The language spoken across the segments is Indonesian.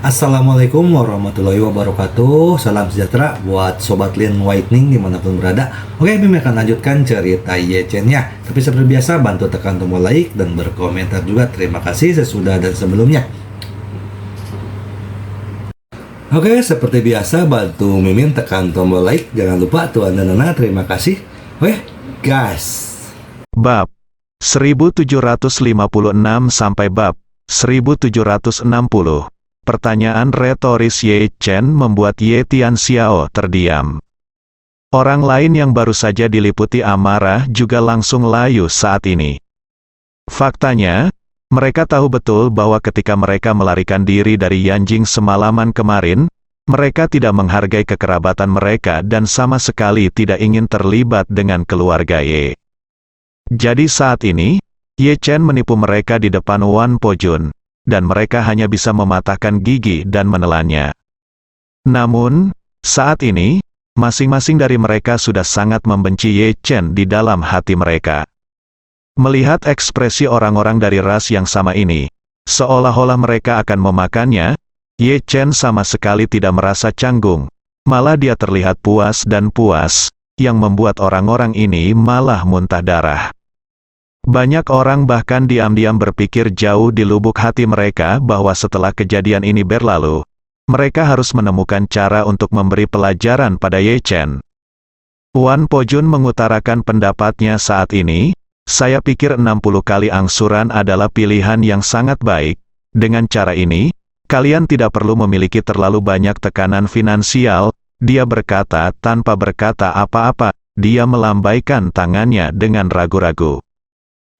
Assalamualaikum warahmatullahi wabarakatuh. Salam sejahtera buat Sobat Lin Whitening dimanapun berada. Oke, Bim akan lanjutkan cerita Yechen-nya. Tapi seperti biasa, bantu tekan tombol like dan berkomentar juga. Terima kasih sesudah dan sebelumnya. Oke, seperti biasa, bantu Mimin tekan tombol like. Jangan lupa Tuan dan Nana, terima kasih. Oke, guys. Bab 1756 sampai bab 1760. Pertanyaan retoris Ye Chen membuat Ye Tianxiao terdiam. Orang lain yang baru saja diliputi amarah juga langsung layu saat ini. Faktanya, mereka tahu betul bahwa ketika mereka melarikan diri dari Yanjing semalaman kemarin, mereka tidak menghargai kekerabatan mereka dan sama sekali tidak ingin terlibat dengan keluarga Ye. Jadi saat ini, Ye Chen menipu mereka di depan Wan Pojun, dan mereka hanya bisa mematahkan gigi dan menelannya. Namun, saat ini, masing-masing dari mereka sudah sangat membenci Ye Chen di dalam hati mereka. Melihat ekspresi orang-orang dari ras yang sama ini, seolah-olah mereka akan memakannya, Ye Chen sama sekali tidak merasa canggung, malah dia terlihat puas dan puas, yang membuat orang-orang ini malah muntah darah. Banyak orang bahkan diam-diam berpikir jauh di lubuk hati mereka bahwa setelah kejadian ini berlalu, mereka harus menemukan cara untuk memberi pelajaran pada Ye Chen. Wan Pojun mengutarakan pendapatnya saat ini, saya pikir 60 kali angsuran adalah pilihan yang sangat baik. Dengan cara ini, kalian tidak perlu memiliki terlalu banyak tekanan finansial, dia berkata tanpa berkata apa-apa, dia melambaikan tangannya dengan ragu-ragu.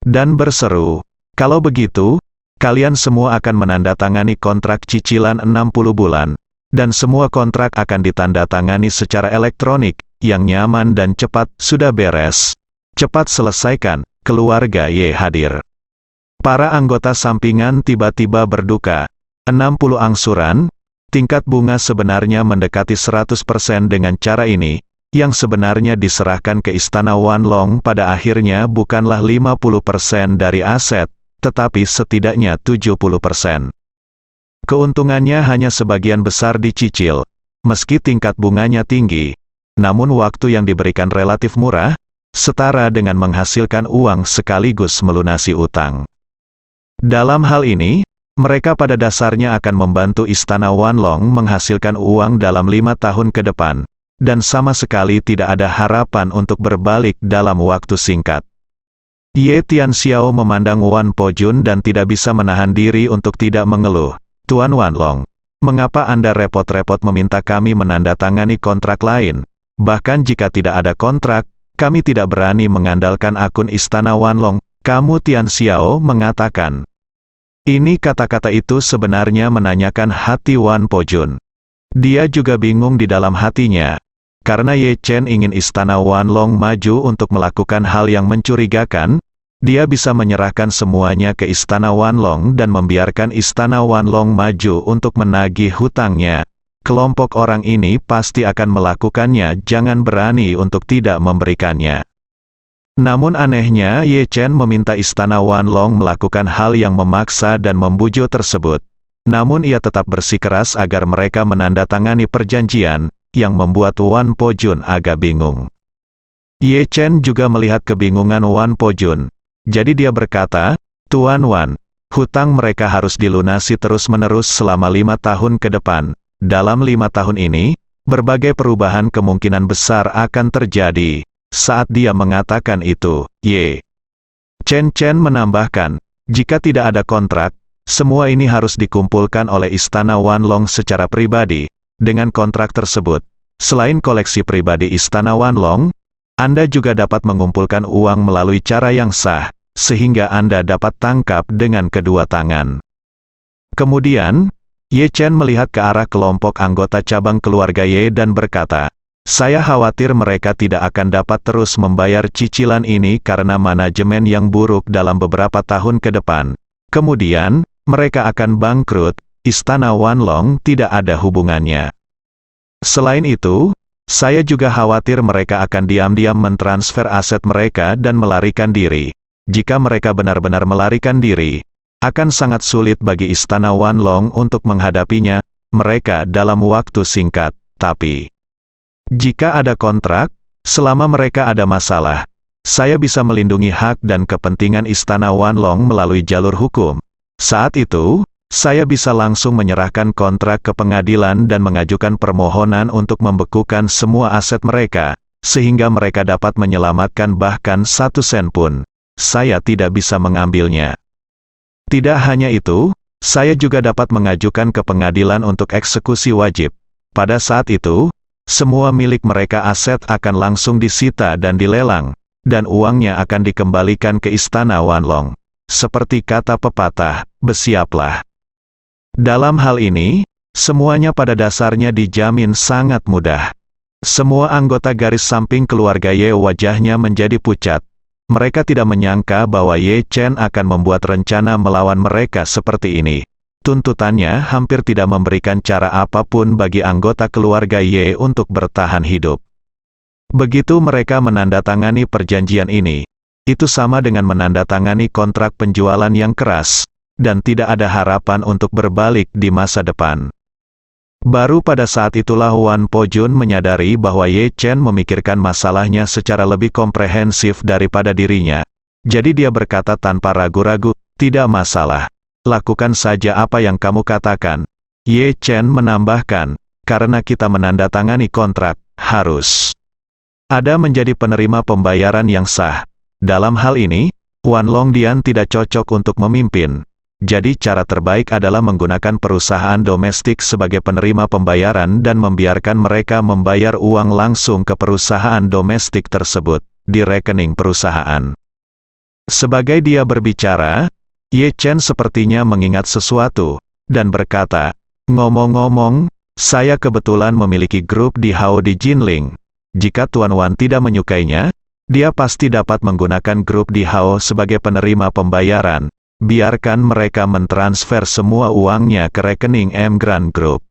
Dan berseru, kalau begitu, kalian semua akan menandatangani kontrak cicilan 60 bulan, dan semua kontrak akan ditandatangani secara elektronik, yang nyaman dan cepat, sudah beres. Cepat selesaikan, keluarga Ye hadir. Para anggota sampingan tiba-tiba berduka. 60 angsuran, tingkat bunga sebenarnya mendekati 100% dengan cara ini, yang sebenarnya diserahkan ke Istana Wanlong pada akhirnya bukanlah 50% dari aset, tetapi setidaknya 70%. Keuntungannya hanya sebagian besar dicicil, meski tingkat bunganya tinggi, namun waktu yang diberikan relatif murah, setara dengan menghasilkan uang sekaligus melunasi utang. Dalam hal ini, mereka pada dasarnya akan membantu Istana Wanlong menghasilkan uang dalam 5 tahun ke depan, dan sama sekali tidak ada harapan untuk berbalik dalam waktu singkat. Ye Tianxiao memandang Wan Pojun dan tidak bisa menahan diri untuk tidak mengeluh. Tuan Wanlong, mengapa Anda repot-repot meminta kami menandatangani kontrak lain? Bahkan jika tidak ada kontrak, kami tidak berani mengandalkan akun Istana Wanlong. Kamu Tianxiao mengatakan. Ini kata-kata itu sebenarnya menanyakan hati Wan Pojun. Dia juga bingung di dalam hatinya. Karena Ye Chen ingin Istana Wanlong maju untuk melakukan hal yang mencurigakan, dia bisa menyerahkan semuanya ke Istana Wanlong dan membiarkan Istana Wanlong maju untuk menagih hutangnya. Kelompok orang ini pasti akan melakukannya, jangan berani untuk tidak memberikannya. Namun anehnya Ye Chen meminta Istana Wanlong melakukan hal yang memaksa dan membujuk tersebut. Namun ia tetap bersikeras agar mereka menandatangani perjanjian, yang membuat Wan Pojun agak bingung. Ye Chen juga melihat kebingungan Wan Pojun. Jadi dia berkata, Tuan Wan, hutang mereka harus dilunasi terus-menerus selama 5 tahun ke depan. Dalam 5 tahun ini, berbagai perubahan kemungkinan besar akan terjadi. Saat dia mengatakan itu, Ye Chen menambahkan, jika tidak ada kontrak, semua ini harus dikumpulkan oleh Istana Wanlong secara pribadi. Dengan kontrak tersebut, selain koleksi pribadi Istana Wanlong, Anda juga dapat mengumpulkan uang melalui cara yang sah, sehingga Anda dapat tangkap dengan kedua tangan. Kemudian, Ye Chen melihat ke arah kelompok anggota cabang keluarga Ye dan berkata, saya khawatir mereka tidak akan dapat terus membayar cicilan ini karena manajemen yang buruk dalam beberapa tahun ke depan. Kemudian, mereka akan bangkrut. Istana Wanlong tidak ada hubungannya. Selain itu, saya juga khawatir mereka akan diam-diam mentransfer aset mereka dan melarikan diri. Jika mereka benar-benar melarikan diri, akan sangat sulit bagi Istana Wanlong untuk menghadapinya. mereka dalam waktu singkat, tapi jika ada kontrak, selama mereka ada masalah, saya bisa melindungi hak dan kepentingan Istana Wanlong melalui jalur hukum. Saat itu, saya bisa langsung menyerahkan kontrak ke pengadilan dan mengajukan permohonan untuk membekukan semua aset mereka, sehingga mereka dapat menyelamatkan bahkan 1 sen pun. Saya tidak bisa mengambilnya. Tidak hanya itu, saya juga dapat mengajukan ke pengadilan untuk eksekusi wajib. Pada saat itu, semua milik mereka aset akan langsung disita dan dilelang, dan uangnya akan dikembalikan ke Istana Wanlong. Seperti kata pepatah, bersiaplah. Dalam hal ini, semuanya pada dasarnya dijamin sangat mudah. Semua anggota garis samping keluarga Ye wajahnya menjadi pucat. Mereka tidak menyangka bahwa Ye Chen akan membuat rencana melawan mereka seperti ini. Tuntutannya hampir tidak memberikan cara apapun bagi anggota keluarga Ye untuk bertahan hidup. Begitu mereka menandatangani perjanjian ini, itu sama dengan menandatangani kontrak penjualan yang keras, dan tidak ada harapan untuk berbalik di masa depan. Baru pada saat itulah Wan Pojun menyadari bahwa Ye Chen memikirkan masalahnya secara lebih komprehensif daripada dirinya. Jadi dia berkata tanpa ragu-ragu, "Tidak masalah. Lakukan saja apa yang kamu katakan." Ye Chen menambahkan, "Karena kita menandatangani kontrak, harus ada menjadi penerima pembayaran yang sah. Dalam hal ini, Wan Longdian tidak cocok untuk memimpin. Jadi cara terbaik adalah menggunakan perusahaan domestik sebagai penerima pembayaran dan membiarkan mereka membayar uang langsung ke perusahaan domestik tersebut, di rekening perusahaan." Sebagai dia berbicara, Ye Chen sepertinya mengingat sesuatu, dan berkata, "Ngomong-ngomong, saya kebetulan memiliki grup di Hao di Jinling. Jika Tuan Wan tidak menyukainya, dia pasti dapat menggunakan grup di Hao sebagai penerima pembayaran. Biarkan mereka mentransfer semua uangnya ke rekening M Grand Group."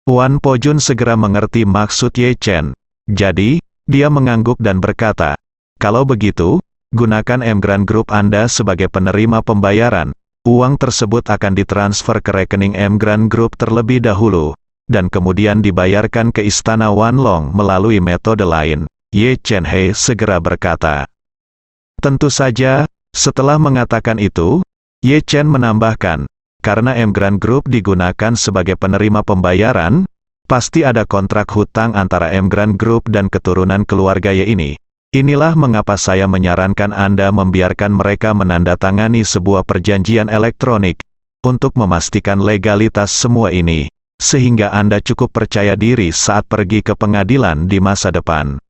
Wan Pojun segera mengerti maksud Ye Chen. Jadi, dia mengangguk dan berkata, "Kalau begitu, gunakan M Grand Group Anda sebagai penerima pembayaran. Uang tersebut akan ditransfer ke rekening M Grand Group terlebih dahulu, dan kemudian dibayarkan ke Istana Wanlong melalui metode lain." Ye Chen He segera berkata. Tentu saja, setelah mengatakan itu, Ye Chen menambahkan, karena M Grand Group digunakan sebagai penerima pembayaran, pasti ada kontrak hutang antara M Grand Group dan keturunan keluarga Ye ini. Inilah mengapa saya menyarankan Anda membiarkan mereka menandatangani sebuah perjanjian elektronik, untuk memastikan legalitas semua ini, sehingga Anda cukup percaya diri saat pergi ke pengadilan di masa depan.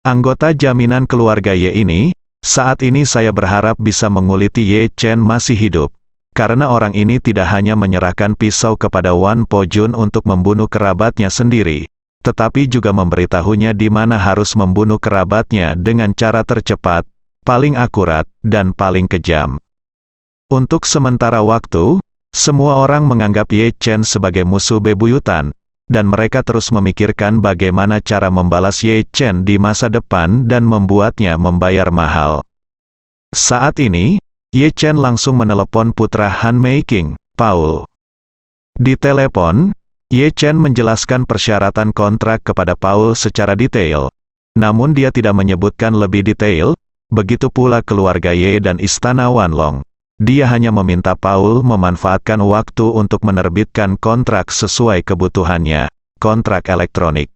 Anggota jaminan keluarga Ye ini, saat ini saya berharap bisa menguliti Ye Chen masih hidup, karena orang ini tidak hanya menyerahkan pisau kepada Wan Pojun untuk membunuh kerabatnya sendiri, tetapi juga memberitahunya di mana harus membunuh kerabatnya dengan cara tercepat, paling akurat, dan paling kejam. Untuk sementara waktu, semua orang menganggap Ye Chen sebagai musuh bebuyutan, dan mereka terus memikirkan bagaimana cara membalas Ye Chen di masa depan dan membuatnya membayar mahal. Saat ini, Ye Chen langsung menelepon putra Han Meiking, Paul. Di telepon, Ye Chen menjelaskan persyaratan kontrak kepada Paul secara detail. Namun dia tidak menyebutkan lebih detail, begitu pula keluarga Ye dan Istana Wanlong. Dia hanya meminta Paul memanfaatkan waktu untuk menerbitkan kontrak sesuai kebutuhannya, kontrak elektronik.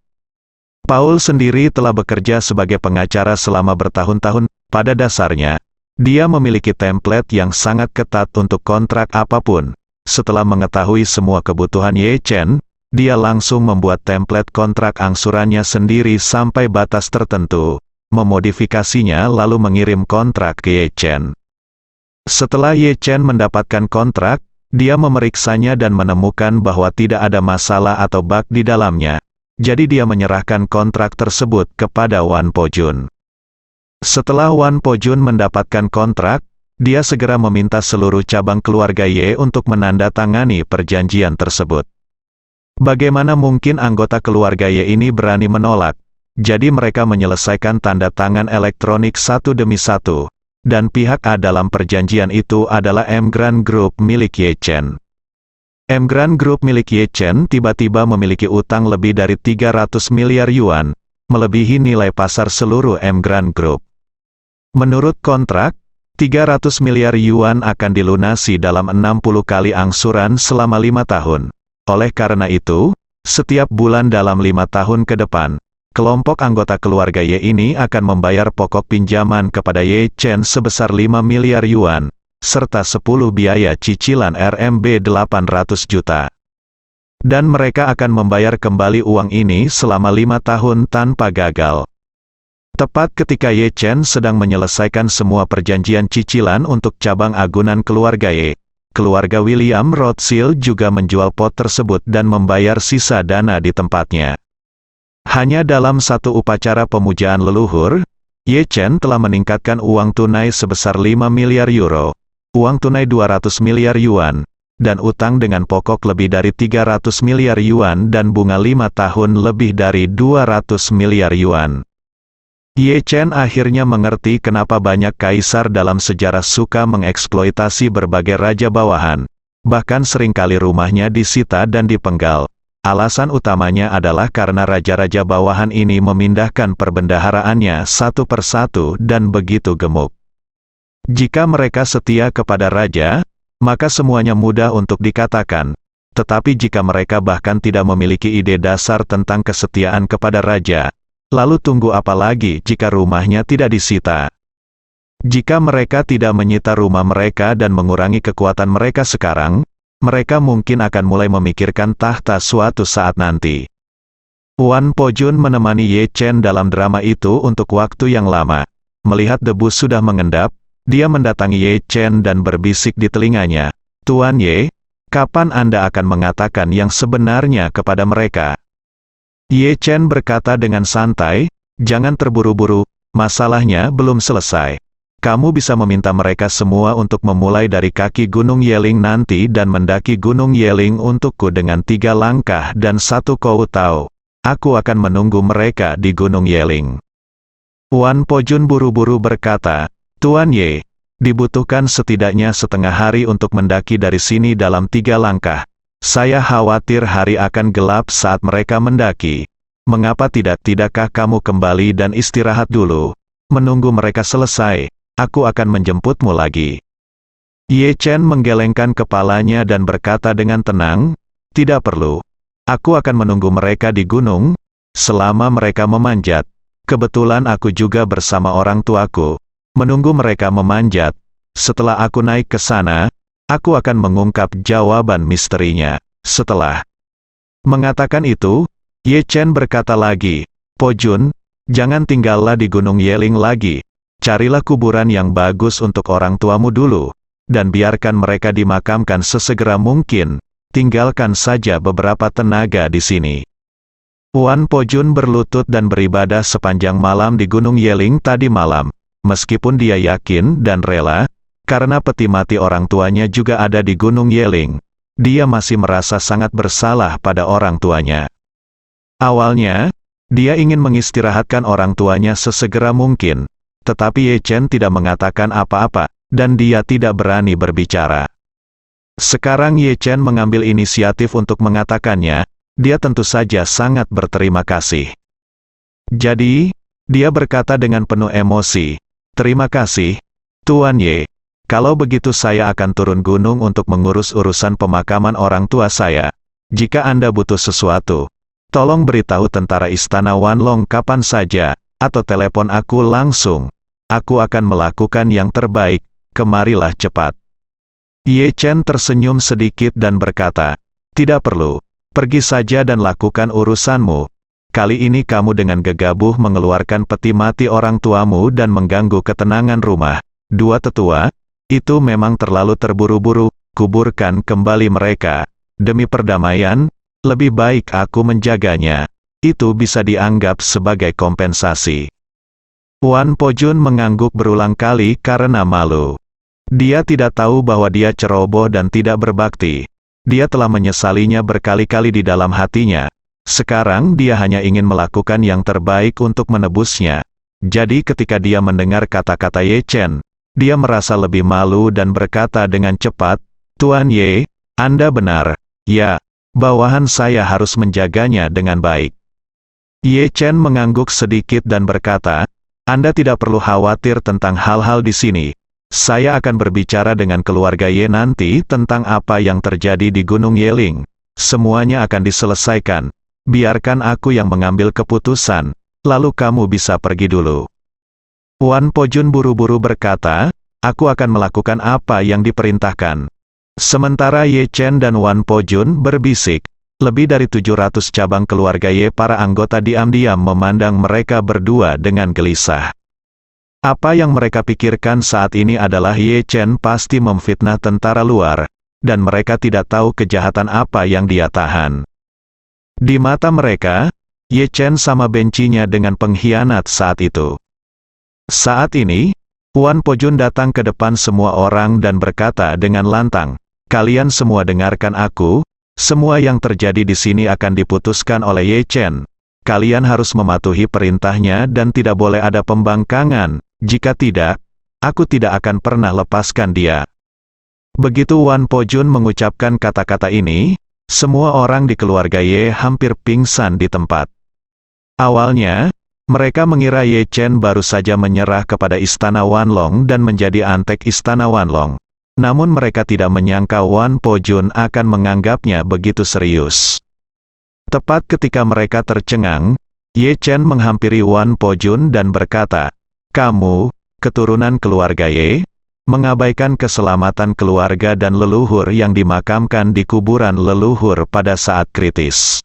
Paul sendiri telah bekerja sebagai pengacara selama bertahun-tahun. Pada dasarnya, dia memiliki template yang sangat ketat untuk kontrak apapun. Setelah mengetahui semua kebutuhan Ye Chen, dia langsung membuat template kontrak angsurannya sendiri sampai batas tertentu, memodifikasinya lalu mengirim kontrak ke Ye Chen. Setelah Ye Chen mendapatkan kontrak, dia memeriksanya dan menemukan bahwa tidak ada masalah atau bug di dalamnya. Jadi dia menyerahkan kontrak tersebut kepada Wan Pojun. Setelah Wan Pojun mendapatkan kontrak, dia segera meminta seluruh cabang keluarga Ye untuk menandatangani perjanjian tersebut. Bagaimana mungkin anggota keluarga Ye ini berani menolak? Jadi mereka menyelesaikan tanda tangan elektronik satu demi satu. Dan pihak A dalam perjanjian itu adalah M Grand Group milik Ye Chen. Emgrand Group milik Ye Chen tiba-tiba memiliki utang lebih dari 300 miliar yuan, melebihi nilai pasar seluruh Emgrand Group. Menurut kontrak, 300 miliar yuan akan dilunasi dalam 60 kali angsuran selama 5 tahun. Oleh karena itu, setiap bulan dalam 5 tahun ke depan, kelompok anggota keluarga Ye ini akan membayar pokok pinjaman kepada Ye Chen sebesar 5 miliar yuan, serta 10 biaya cicilan RMB 800 juta. Dan mereka akan membayar kembali uang ini selama 5 tahun tanpa gagal. Tepat ketika Ye Chen sedang menyelesaikan semua perjanjian cicilan untuk cabang agunan keluarga Ye, keluarga William Rothschild juga menjual pot tersebut dan membayar sisa dana di tempatnya. Hanya dalam satu upacara pemujaan leluhur, Ye Chen telah meningkatkan uang tunai sebesar 5 miliar euro, uang tunai 200 miliar yuan, dan utang dengan pokok lebih dari 300 miliar yuan dan bunga 5 tahun lebih dari 200 miliar yuan. Ye Chen akhirnya mengerti kenapa banyak kaisar dalam sejarah suka mengeksploitasi berbagai raja bawahan, bahkan seringkali rumahnya disita dan dipenggal. Alasan utamanya adalah karena raja-raja bawahan ini memindahkan perbendaharaannya satu persatu dan begitu gemuk. Jika mereka setia kepada raja, maka semuanya mudah untuk dikatakan. Tetapi jika mereka bahkan tidak memiliki ide dasar tentang kesetiaan kepada raja, lalu tunggu apa lagi jika rumahnya tidak disita? Jika mereka tidak menyita rumah mereka dan mengurangi kekuatan mereka sekarang, mereka mungkin akan mulai memikirkan tahta suatu saat nanti. Wan Pojun menemani Ye Chen dalam drama itu untuk waktu yang lama. Melihat debu sudah mengendap, dia mendatangi Ye Chen dan berbisik di telinganya, "Tuan Ye, kapan Anda akan mengatakan yang sebenarnya kepada mereka?" Ye Chen berkata dengan santai, "Jangan terburu-buru, masalahnya belum selesai. Kamu bisa meminta mereka semua untuk memulai dari kaki Gunung Yeling nanti dan mendaki Gunung Yeling untukku dengan 3 langkah dan 1 kou tau. Aku akan menunggu mereka di Gunung Yeling." Wan Pojun buru-buru berkata, "Tuan Ye, dibutuhkan setidaknya setengah hari untuk mendaki dari sini dalam 3 langkah. Saya khawatir hari akan gelap saat mereka mendaki. Mengapa tidakkah kamu kembali dan istirahat dulu? Menunggu mereka selesai, aku akan menjemputmu lagi." Ye Chen menggelengkan kepalanya dan berkata dengan tenang, "Tidak perlu. Aku akan menunggu mereka di gunung, selama mereka memanjat. Kebetulan aku juga bersama orang tuaku. Menunggu mereka memanjat. Setelah aku naik ke sana, aku akan mengungkap jawaban misterinya." Setelah mengatakan itu, Ye Chen berkata lagi, "Pojun, jangan tinggallah di Gunung Yeling lagi. Carilah kuburan yang bagus untuk orang tuamu dulu, dan biarkan mereka dimakamkan sesegera mungkin. Tinggalkan saja beberapa tenaga di sini." Wan Pojun berlutut dan beribadah sepanjang malam di Gunung Yeling tadi malam. Meskipun dia yakin dan rela, karena peti mati orang tuanya juga ada di Gunung Yeling, dia masih merasa sangat bersalah pada orang tuanya. Awalnya, dia ingin mengistirahatkan orang tuanya sesegera mungkin, tetapi Ye Chen tidak mengatakan apa-apa, dan dia tidak berani berbicara. Sekarang Ye Chen mengambil inisiatif untuk mengatakannya, dia tentu saja sangat berterima kasih. Jadi, dia berkata dengan penuh emosi, "Terima kasih, Tuan Ye. Kalau begitu saya akan turun gunung untuk mengurus urusan pemakaman orang tua saya. Jika Anda butuh sesuatu, tolong beritahu tentara Istana Wanlong kapan saja, atau telepon aku langsung. Aku akan melakukan yang terbaik, kemarilah cepat." Ye Chen tersenyum sedikit dan berkata, "Tidak perlu, pergi saja dan lakukan urusanmu. Kali ini kamu dengan gegabah mengeluarkan peti mati orang tuamu dan mengganggu ketenangan rumah dua tetua. Itu memang terlalu terburu-buru, kuburkan kembali mereka. Demi perdamaian, lebih baik aku menjaganya. Itu bisa dianggap sebagai kompensasi." Wan Pojun mengangguk berulang kali karena malu. Dia tidak tahu bahwa dia ceroboh dan tidak berbakti. Dia telah menyesalinya berkali-kali di dalam hatinya. Sekarang dia hanya ingin melakukan yang terbaik untuk menebusnya. Jadi ketika dia mendengar kata-kata Ye Chen, dia merasa lebih malu dan berkata dengan cepat, "Tuan Ye, Anda benar. Ya, bawahan saya harus menjaganya dengan baik. Ye Chen mengangguk sedikit dan berkata, Anda tidak perlu khawatir tentang hal-hal di sini. Saya akan berbicara dengan keluarga Ye nanti tentang apa yang terjadi di Gunung Yeling. Semuanya akan diselesaikan. Biarkan aku yang mengambil keputusan, lalu kamu bisa pergi dulu. Wan Pojun buru-buru berkata, aku akan melakukan apa yang diperintahkan. Sementara Ye Chen dan Wan Pojun berbisik, lebih dari 700 cabang keluarga Ye para anggota diam-diam memandang mereka berdua dengan gelisah. Apa yang mereka pikirkan saat ini adalah Ye Chen pasti memfitnah tentara luar, dan mereka tidak tahu kejahatan apa yang dia tahan. Di mata mereka, Ye Chen sama bencinya dengan pengkhianat saat itu. Saat ini, Wan Pojun datang ke depan semua orang dan berkata dengan lantang, kalian semua dengarkan aku, semua yang terjadi di sini akan diputuskan oleh Ye Chen. Kalian harus mematuhi perintahnya dan tidak boleh ada pembangkangan, jika tidak, aku tidak akan pernah lepaskan dia. Begitu Wan Pojun mengucapkan kata-kata ini, semua orang di keluarga Ye hampir pingsan di tempat. Awalnya, mereka mengira Ye Chen baru saja menyerah kepada Istana Wanlong dan menjadi antek Istana Wanlong. Namun mereka tidak menyangka Wan Pojun akan menganggapnya begitu serius. Tepat ketika mereka tercengang, Ye Chen menghampiri Wan Pojun dan berkata, kamu, keturunan keluarga Ye, mengabaikan keselamatan keluarga dan leluhur yang dimakamkan di kuburan leluhur pada saat kritis.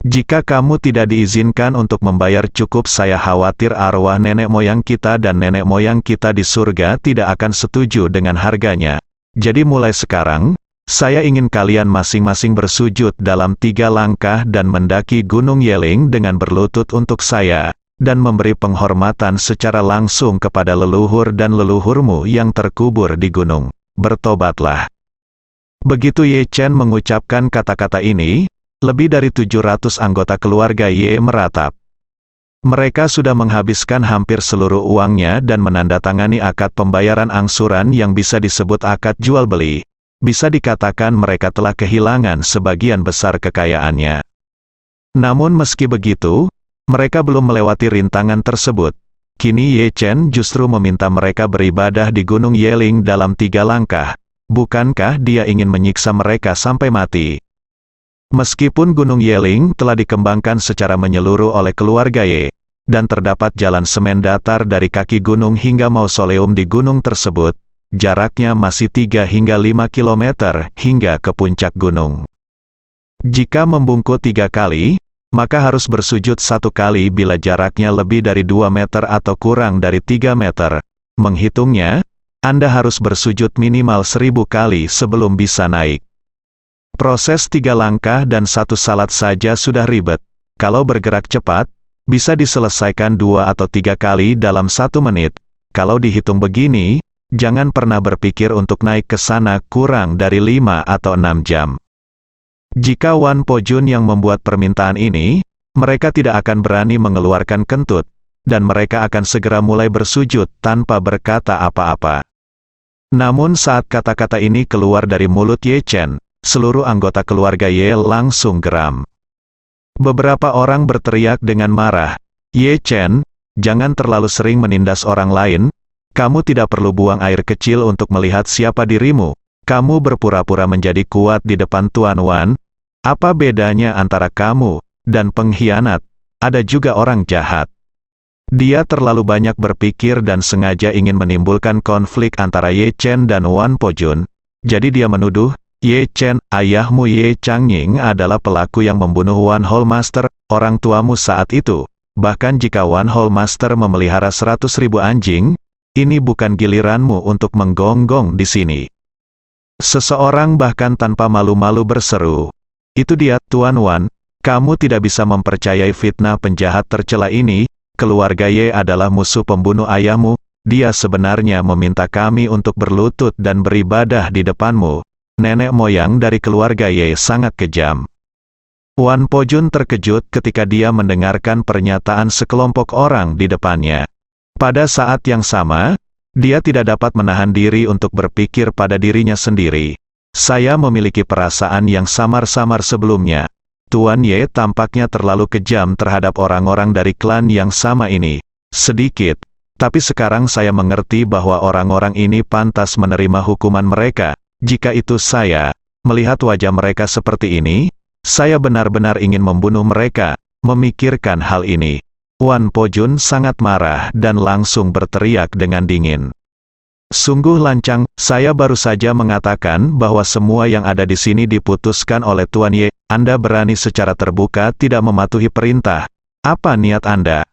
Jika kamu tidak diizinkan untuk membayar cukup, saya khawatir arwah nenek moyang kita dan nenek moyang kita di surga tidak akan setuju dengan harganya. Jadi mulai sekarang, saya ingin kalian masing-masing bersujud dalam 3 langkah dan mendaki Gunung Yeling dengan berlutut untuk saya, dan memberi penghormatan secara langsung kepada leluhur dan leluhurmu yang terkubur di gunung. Bertobatlah. Begitu Ye Chen mengucapkan kata-kata ini, lebih dari 700 anggota keluarga Ye meratap. Mereka sudah menghabiskan hampir seluruh uangnya dan menandatangani akad pembayaran angsuran yang bisa disebut akad jual beli. Bisa dikatakan mereka telah kehilangan sebagian besar kekayaannya. Namun meski begitu, mereka belum melewati rintangan tersebut. Kini Ye Chen justru meminta mereka beribadah di Gunung Yeling dalam 3 langkah. Bukankah dia ingin menyiksa mereka sampai mati? Meskipun Gunung Yeling telah dikembangkan secara menyeluruh oleh keluarga Ye, dan terdapat jalan semen datar dari kaki gunung hingga mausoleum di gunung tersebut, jaraknya masih 3 hingga 5 km hingga ke puncak gunung. Jika membungkuk 3 kali, maka harus bersujud 1 kali bila jaraknya lebih dari 2 meter atau kurang dari 3 meter. Menghitungnya, Anda harus bersujud minimal 1000 kali sebelum bisa naik. Proses 3 langkah dan 1 salat saja sudah ribet. Kalau bergerak cepat, bisa diselesaikan 2 atau 3 kali dalam 1 menit. Kalau dihitung begini, jangan pernah berpikir untuk naik ke sana kurang dari 5 atau 6 jam. Jika Wan Pojun yang membuat permintaan ini, mereka tidak akan berani mengeluarkan kentut, dan mereka akan segera mulai bersujud tanpa berkata apa-apa. Namun saat kata-kata ini keluar dari mulut Ye Chen, seluruh anggota keluarga Ye langsung geram. Beberapa orang berteriak dengan marah, Ye Chen, jangan terlalu sering menindas orang lain, kamu tidak perlu buang air kecil untuk melihat siapa dirimu, kamu berpura-pura menjadi kuat di depan Tuan Wan. Apa bedanya antara kamu dan pengkhianat? Ada juga orang jahat. Dia terlalu banyak berpikir dan sengaja ingin menimbulkan konflik antara Ye Chen dan Wan Pojun. Jadi dia menuduh, Ye Chen, ayahmu Ye Changying adalah pelaku yang membunuh Wan Hall Master, orang tuamu saat itu. Bahkan jika Wan Hall Master memelihara 100.000 anjing, ini bukan giliranmu untuk menggonggong di sini. Seseorang bahkan tanpa malu-malu berseru, itu dia, Tuan Wan, kamu tidak bisa mempercayai fitnah penjahat tercela ini, keluarga Ye adalah musuh pembunuh ayahmu, dia sebenarnya meminta kami untuk berlutut dan beribadah di depanmu. Nenek moyang dari keluarga Ye sangat kejam. Wan Pojun terkejut ketika dia mendengarkan pernyataan sekelompok orang di depannya. Pada saat yang sama, dia tidak dapat menahan diri untuk berpikir pada dirinya sendiri. Saya memiliki perasaan yang samar-samar sebelumnya. Tuan Ye tampaknya terlalu kejam terhadap orang-orang dari klan yang sama ini. Sedikit, tapi sekarang saya mengerti bahwa orang-orang ini pantas menerima hukuman mereka. Jika itu saya, melihat wajah mereka seperti ini, saya benar-benar ingin membunuh mereka. Memikirkan hal ini, Wan Po-jun sangat marah dan langsung berteriak dengan dingin. Sungguh lancang, saya baru saja mengatakan bahwa semua yang ada di sini diputuskan oleh Tuan Ye. Anda berani secara terbuka tidak mematuhi perintah. Apa niat Anda?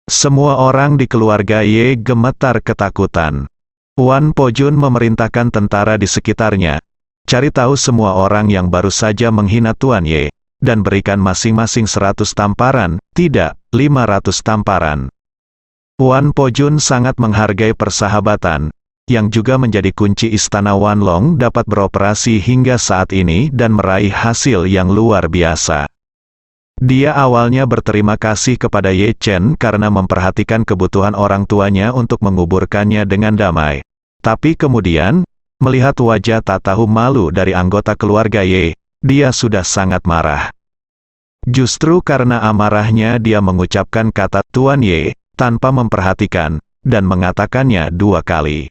Semua orang di keluarga Ye gemetar ketakutan. Wan Po-jun memerintahkan tentara di sekitarnya. Cari tahu semua orang yang baru saja menghina Tuan Ye, dan berikan masing-masing 100 tamparan, tidak, 500 tamparan. Wan Po-jun sangat menghargai persahabatan, yang juga menjadi kunci istana Wanlong dapat beroperasi hingga saat ini dan meraih hasil yang luar biasa. Dia awalnya berterima kasih kepada Ye Chen karena memperhatikan kebutuhan orang tuanya untuk menguburkannya dengan damai. Tapi kemudian, melihat wajah tak tahu malu dari anggota keluarga Ye, dia sudah sangat marah. Justru karena amarahnya dia mengucapkan kata Tuan Ye, tanpa memperhatikan, dan mengatakannya 2 kali.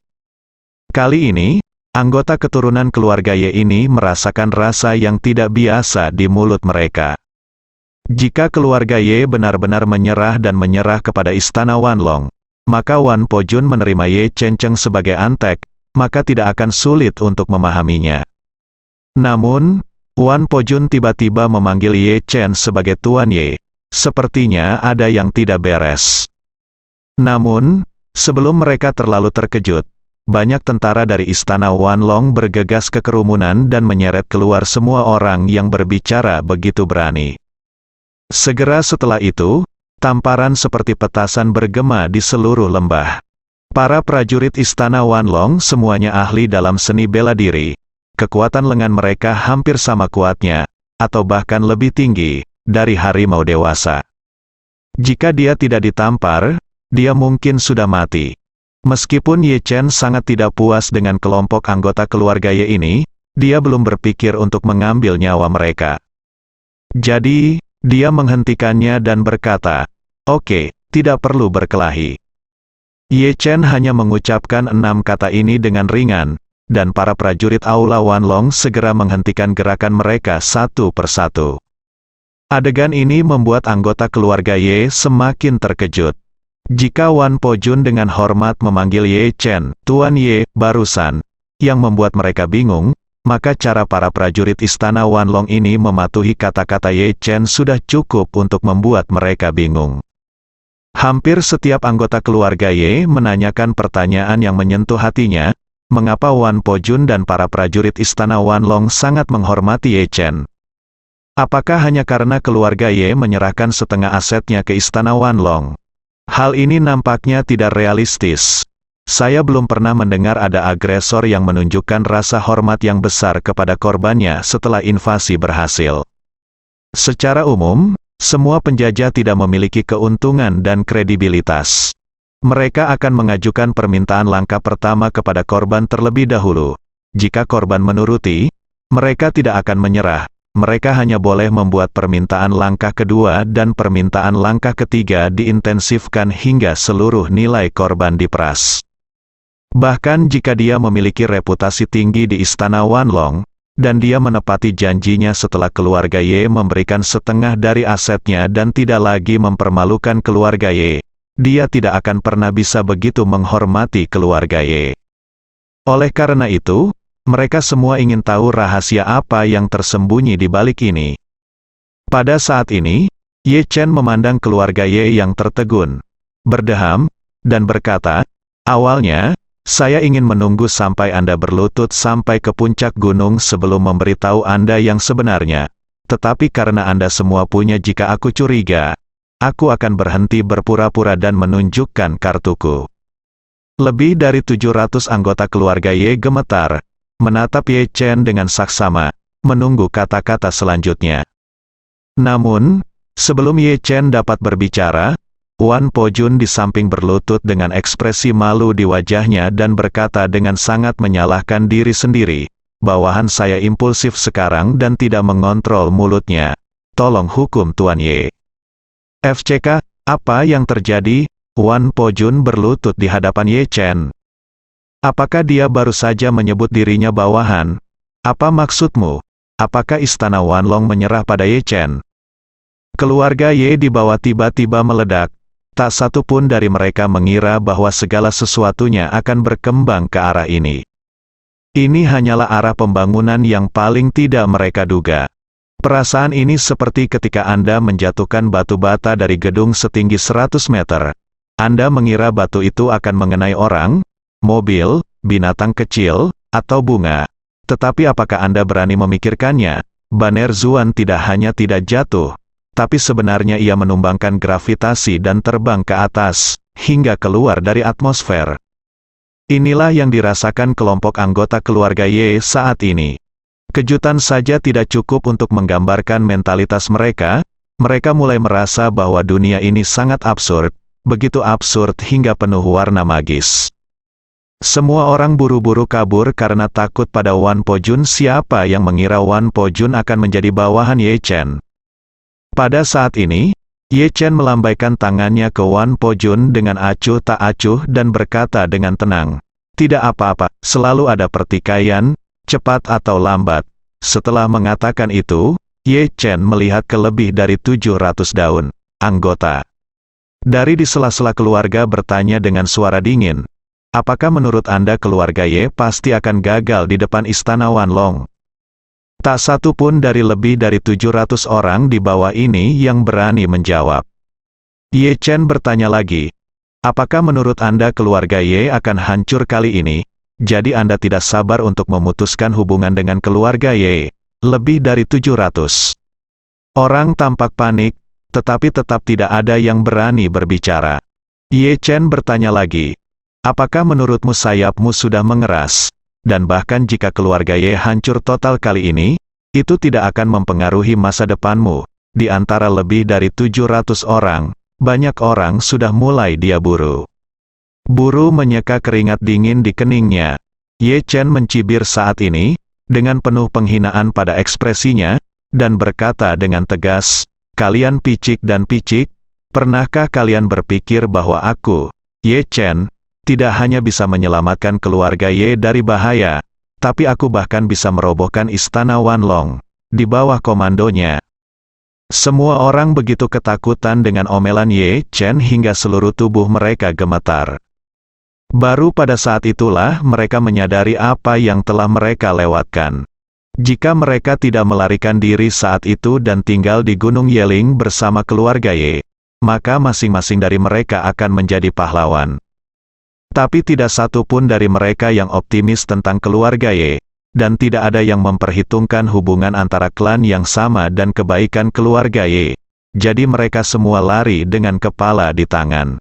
Kali ini, anggota keturunan keluarga Ye ini merasakan rasa yang tidak biasa di mulut mereka. Jika keluarga Ye benar-benar menyerah dan menyerah kepada istana Wanlong, maka Wan Po-jun menerima Ye Chen sebagai antek, maka tidak akan sulit untuk memahaminya. Namun, Wan Po-jun tiba-tiba memanggil Ye Chen sebagai Tuan Ye. Sepertinya ada yang tidak beres. Namun, sebelum mereka terlalu terkejut, banyak tentara dari istana Wanlong bergegas ke kerumunan dan menyeret keluar semua orang yang berbicara begitu berani. Segera setelah itu, tamparan seperti petasan bergema di seluruh lembah. Para prajurit istana Wanlong semuanya ahli dalam seni bela diri. Kekuatan lengan mereka hampir sama kuatnya, atau bahkan lebih tinggi, dari harimau dewasa. Jika dia tidak ditampar, dia mungkin sudah mati. Meskipun Ye Chen sangat tidak puas dengan kelompok anggota keluarga Ye ini, dia belum berpikir untuk mengambil nyawa mereka. Jadi, dia menghentikannya dan berkata, "Oke, tidak perlu berkelahi." Ye Chen hanya mengucapkan 6 kata ini dengan ringan, dan para prajurit Aula Wanlong segera menghentikan gerakan mereka satu persatu. Adegan ini membuat anggota keluarga Ye semakin terkejut. Jika Wan Po-jun dengan hormat memanggil Ye Chen, Tuan Ye, barusan, yang membuat mereka bingung, maka cara para prajurit istana Wanlong ini mematuhi kata-kata Ye Chen sudah cukup untuk membuat mereka bingung. Hampir setiap anggota keluarga Ye menanyakan pertanyaan yang menyentuh hatinya, mengapa Wan Po-jun dan para prajurit istana Wanlong sangat menghormati Ye Chen? Apakah hanya karena keluarga Ye menyerahkan setengah asetnya ke istana Wanlong? Hal ini nampaknya tidak realistis. Saya belum pernah mendengar ada agresor yang menunjukkan rasa hormat yang besar kepada korbannya setelah invasi berhasil. Secara umum, semua penjajah tidak memiliki keuntungan dan kredibilitas. Mereka akan mengajukan permintaan langkah pertama kepada korban terlebih dahulu. Jika korban menuruti, mereka tidak akan menyerah. Mereka hanya boleh membuat permintaan langkah kedua dan permintaan langkah ketiga diintensifkan hingga seluruh nilai korban diperas. Bahkan jika dia memiliki reputasi tinggi di istana Wanlong, dan dia menepati janjinya setelah keluarga Ye memberikan setengah dari asetnya dan tidak lagi mempermalukan keluarga Ye, dia tidak akan pernah bisa begitu menghormati keluarga Ye. Oleh karena itu, mereka semua ingin tahu rahasia apa yang tersembunyi di balik ini. Pada saat ini, Ye Chen memandang keluarga Ye yang tertegun, berdeham, dan berkata, "Awalnya, saya ingin menunggu sampai Anda berlutut sampai ke puncak gunung sebelum memberitahu Anda yang sebenarnya. Tetapi karena Anda semua punya jika aku curiga, aku akan berhenti berpura-pura dan menunjukkan kartuku." Lebih dari 700 anggota keluarga Ye gemetar, menatap Ye Chen dengan saksama, menunggu kata-kata selanjutnya. Namun, sebelum Ye Chen dapat berbicara, Wan Po-jun di samping berlutut dengan ekspresi malu di wajahnya dan berkata dengan sangat menyalahkan diri sendiri, bawahan saya impulsif sekarang dan tidak mengontrol mulutnya. Tolong hukum Tuan Ye. FCK, apa yang terjadi? Wan Po Jun berlutut di hadapan Ye Chen. Apakah dia baru saja menyebut dirinya bawahan? Apa maksudmu? Apakah istana Wanlong menyerah pada Ye Chen? Keluarga Ye di bawah tiba-tiba meledak. Tak satu pun dari mereka mengira bahwa segala sesuatunya akan berkembang ke arah ini. Ini hanyalah arah pembangunan yang paling tidak mereka duga. Perasaan ini seperti ketika Anda menjatuhkan batu bata dari gedung setinggi 100 meter. Anda mengira batu itu akan mengenai orang, mobil, binatang kecil, atau bunga. Tetapi apakah Anda berani memikirkannya? Banner Zuan tidak hanya tidak jatuh, tapi sebenarnya ia menumbangkan gravitasi dan terbang ke atas, hingga keluar dari atmosfer. Inilah yang dirasakan kelompok anggota keluarga Ye saat ini. Kejutan saja tidak cukup untuk menggambarkan mentalitas mereka. Mereka mulai merasa bahwa dunia ini sangat absurd, begitu absurd hingga penuh warna magis. Semua orang buru-buru kabur karena takut pada Wan Po Jun. Siapa yang mengira Wan Po Jun akan menjadi bawahan Ye Chen? Pada saat ini, Ye Chen melambaikan tangannya ke Wan Po Jun dengan acuh tak acuh dan berkata dengan tenang, "Tidak apa-apa, selalu ada pertikaian, cepat atau lambat." Setelah mengatakan itu, Ye Chen melihat ke lebih dari 700 daun anggota. Dari di sela-sela keluarga bertanya dengan suara dingin, "Apakah menurut Anda keluarga Ye pasti akan gagal di depan istana Wanlong?" Tak satu pun dari lebih dari 700 orang di bawah ini yang berani menjawab. Ye Chen bertanya lagi, "Apakah menurut Anda keluarga Ye akan hancur kali ini? Jadi Anda tidak sabar untuk memutuskan hubungan dengan keluarga Ye?" Lebih dari 700 orang tampak panik, tetapi tetap tidak ada yang berani berbicara. Ye Chen bertanya lagi, "Apakah menurutmu sayapmu sudah mengeras? Dan bahkan jika keluarga Ye hancur total kali ini, itu tidak akan mempengaruhi masa depanmu." Di antara lebih dari 700 orang, banyak orang sudah mulai dia buru. Buru menyeka keringat dingin di keningnya. Ye Chen mencibir saat ini, dengan penuh penghinaan pada ekspresinya, dan berkata dengan tegas, "Kalian picik dan picik, pernahkah kalian berpikir bahwa aku, Ye Chen, tidak hanya bisa menyelamatkan keluarga Ye dari bahaya, tapi aku bahkan bisa merobohkan istana Wanlong di bawah komandonya?" Semua orang begitu ketakutan dengan omelan Ye Chen hingga seluruh tubuh mereka gemetar. Baru pada saat itulah mereka menyadari apa yang telah mereka lewatkan. Jika mereka tidak melarikan diri saat itu dan tinggal di Gunung Yeling bersama keluarga Ye, maka masing-masing dari mereka akan menjadi pahlawan. Tapi tidak satu pun dari mereka yang optimis tentang keluarga Ye, dan tidak ada yang memperhitungkan hubungan antara klan yang sama dan kebaikan keluarga Ye. Jadi mereka semua lari dengan kepala di tangan.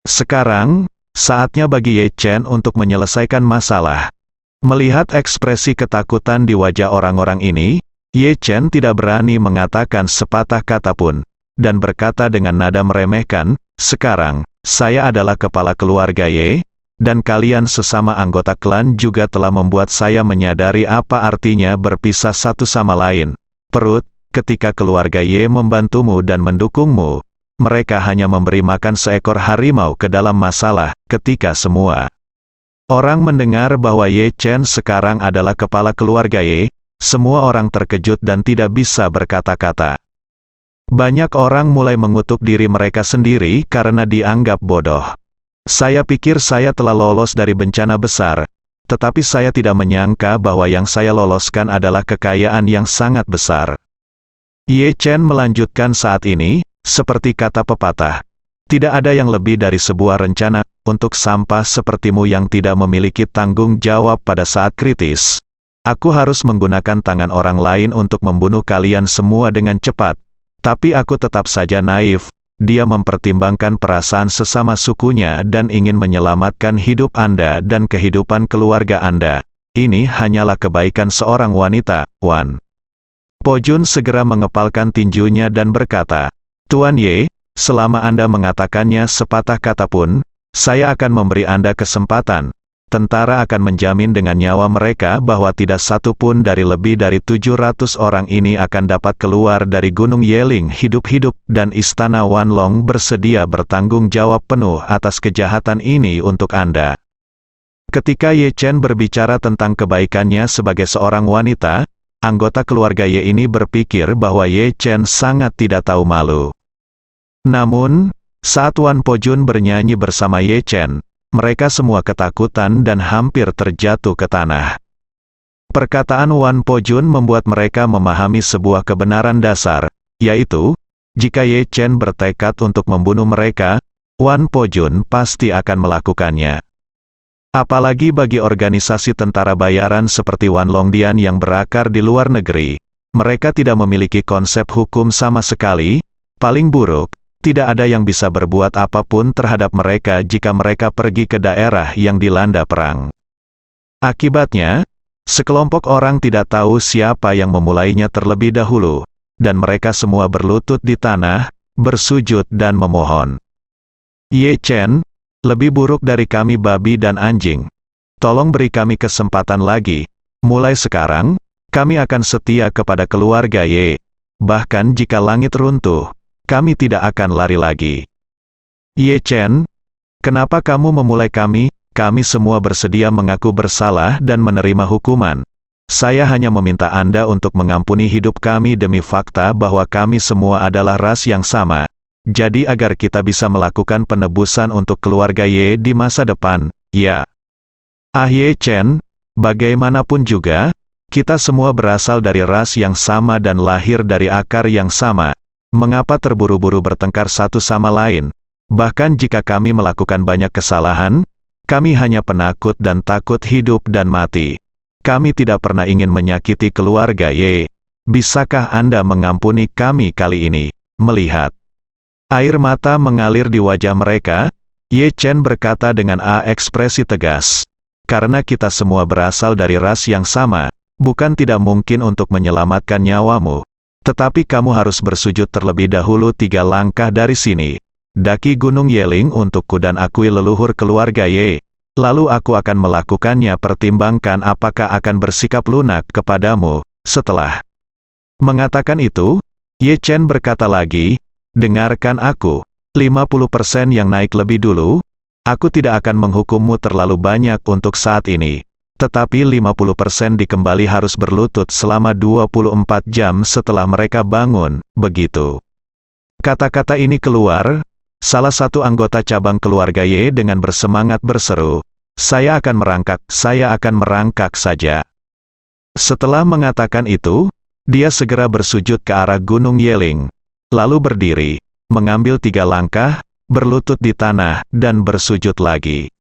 Sekarang, saatnya bagi Ye Chen untuk menyelesaikan masalah. Melihat ekspresi ketakutan di wajah orang-orang ini, Ye Chen tidak berani mengatakan sepatah kata pun, dan berkata dengan nada meremehkan, "Sekarang, saya adalah kepala keluarga Ye, dan kalian sesama anggota klan juga telah membuat saya menyadari apa artinya berpisah satu sama lain. Perut, ketika keluarga Ye membantumu dan mendukungmu, mereka hanya memberi makan seekor harimau ke dalam masalah, ketika semua orang mendengar bahwa Ye Chen sekarang adalah kepala keluarga Ye, semua orang terkejut dan tidak bisa berkata-kata. Banyak orang mulai mengutuk diri mereka sendiri karena dianggap bodoh. "Saya pikir saya telah lolos dari bencana besar, tetapi saya tidak menyangka bahwa yang saya loloskan adalah kekayaan yang sangat besar." Ye Chen melanjutkan saat ini, seperti kata pepatah, "Tidak ada yang lebih dari sebuah rencana untuk sampah sepertimu yang tidak memiliki tanggung jawab pada saat kritis. Aku harus menggunakan tangan orang lain untuk membunuh kalian semua dengan cepat. Tapi aku tetap saja naif." Dia mempertimbangkan perasaan sesama sukunya dan ingin menyelamatkan hidup Anda dan kehidupan keluarga Anda. Ini hanyalah kebaikan seorang wanita, Wan. Po Jun segera mengepalkan tinjunya dan berkata, "Tuan Ye, selama Anda mengatakannya sepatah kata pun, saya akan memberi Anda kesempatan. tentara akan menjamin dengan nyawa mereka bahwa tidak satu pun dari lebih dari 700 orang ini akan dapat keluar dari Gunung Yeling hidup-hidup, dan Istana Wanlong bersedia bertanggung jawab penuh atas kejahatan ini untuk Anda. Ketika Ye Chen berbicara tentang kebaikannya sebagai seorang wanita, anggota keluarga Ye ini berpikir bahwa Ye Chen sangat tidak tahu malu. Namun, saat Wan Pojun bernyanyi bersama Ye Chen, mereka semua ketakutan dan hampir terjatuh ke tanah. Perkataan Wan Pojun membuat mereka memahami sebuah kebenaran dasar, yaitu, jika Ye Chen bertekad untuk membunuh mereka, Wan Pojun pasti akan melakukannya. Apalagi bagi organisasi tentara bayaran seperti Wan Longdian yang berakar di luar negeri, mereka tidak memiliki konsep hukum sama sekali. Paling buruk, tidak ada yang bisa berbuat apapun terhadap mereka jika mereka pergi ke daerah yang dilanda perang. Akibatnya, sekelompok orang tidak tahu siapa yang memulainya terlebih dahulu, dan mereka semua berlutut di tanah, bersujud dan memohon. Ye Chen, lebih buruk dari kami babi dan anjing. Tolong beri kami kesempatan lagi. Mulai sekarang, kami akan setia kepada keluarga Ye. Bahkan jika langit runtuh, kami tidak akan lari lagi. Ye Chen, kenapa kamu memulai kami? Kami semua bersedia mengaku bersalah dan menerima hukuman. Saya hanya meminta Anda untuk mengampuni hidup kami demi fakta bahwa kami semua adalah ras yang sama. Jadi agar kita bisa melakukan penebusan untuk keluarga Ye di masa depan, ya. Ye Chen, bagaimanapun juga, kita semua berasal dari ras yang sama dan lahir dari akar yang sama. Mengapa terburu-buru bertengkar satu sama lain? Bahkan jika kami melakukan banyak kesalahan, kami hanya penakut dan takut hidup dan mati. Kami tidak pernah ingin menyakiti keluarga Ye. Bisakah Anda mengampuni kami kali ini? Melihat air mata mengalir di wajah mereka, Ye Chen berkata dengan ekspresi tegas, "Karena kita semua berasal dari ras yang sama, bukan tidak mungkin untuk menyelamatkan nyawamu. Tetapi kamu harus bersujud terlebih dahulu 3 langkah dari sini. Daki Gunung Yeling untukku dan akui leluhur keluarga Ye. Lalu aku akan melakukannya. Pertimbangkan apakah akan bersikap lunak kepadamu." Setelah mengatakan itu, Ye Chen berkata lagi, "Dengarkan aku. 50% yang naik lebih dulu. Aku tidak akan menghukummu terlalu banyak untuk saat ini. Tetapi 50% dikembali harus berlutut selama 24 jam setelah mereka bangun." Begitu kata-kata ini keluar, salah satu anggota cabang keluarga Ye dengan bersemangat berseru, saya akan merangkak saja." Setelah mengatakan itu, dia segera bersujud ke arah Gunung Yeling, lalu berdiri, mengambil 3 langkah, berlutut di tanah, dan bersujud lagi.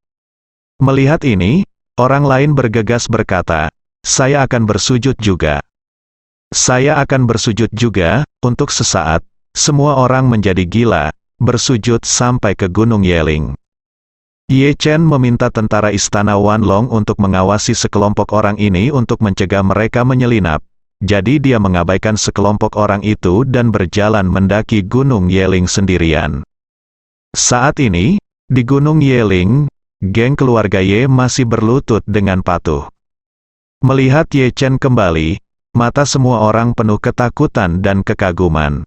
Melihat ini, orang lain bergegas berkata, saya akan bersujud juga. Saya akan bersujud juga. Untuk sesaat, semua orang menjadi gila, bersujud sampai ke Gunung Yeling. Ye Chen meminta tentara Istana Wanlong untuk mengawasi sekelompok orang ini untuk mencegah mereka menyelinap. Jadi dia mengabaikan sekelompok orang itu dan berjalan mendaki Gunung Yeling sendirian. Saat ini, di Gunung Yeling, geng keluarga Ye masih berlutut dengan patuh. Melihat Ye Chen kembali, mata semua orang penuh ketakutan dan kekaguman.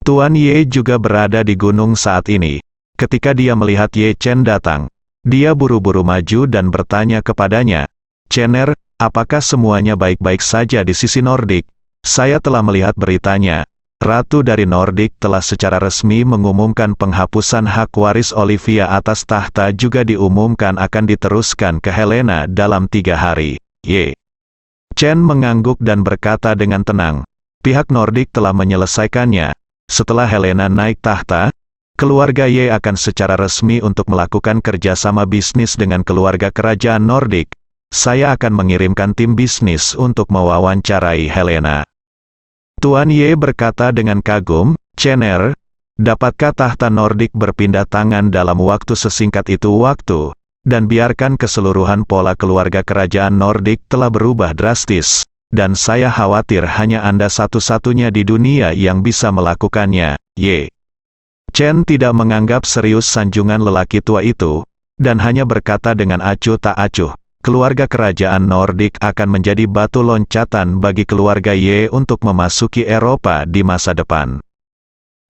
Tuan Ye juga berada di gunung saat ini. Ketika dia melihat Ye Chen datang, dia buru-buru maju dan bertanya kepadanya, "Chener, apakah semuanya baik-baik saja di sisi Nordik? Saya telah melihat beritanya. Ratu dari Nordik telah secara resmi mengumumkan penghapusan hak waris Olivia atas tahta juga diumumkan akan diteruskan ke Helena dalam 3 hari. Ye Chen mengangguk dan berkata dengan tenang, pihak Nordik telah menyelesaikannya. Setelah Helena naik tahta, keluarga Ye akan secara resmi untuk melakukan kerjasama bisnis dengan keluarga kerajaan Nordik. Saya akan mengirimkan tim bisnis untuk mewawancarai Helena." Tuan Ye berkata dengan kagum, "Chener, dapatkah tahta Nordik berpindah tangan dalam waktu sesingkat itu waktu? Dan biarkan keseluruhan pola keluarga kerajaan Nordik telah berubah drastis, dan saya khawatir hanya Anda satu-satunya di dunia yang bisa melakukannya." Ye Chen tidak menganggap serius sanjungan lelaki tua itu. dan hanya berkata dengan acuh tak acuh, keluarga kerajaan Nordik akan menjadi batu loncatan bagi keluarga Ye untuk memasuki Eropa di masa depan.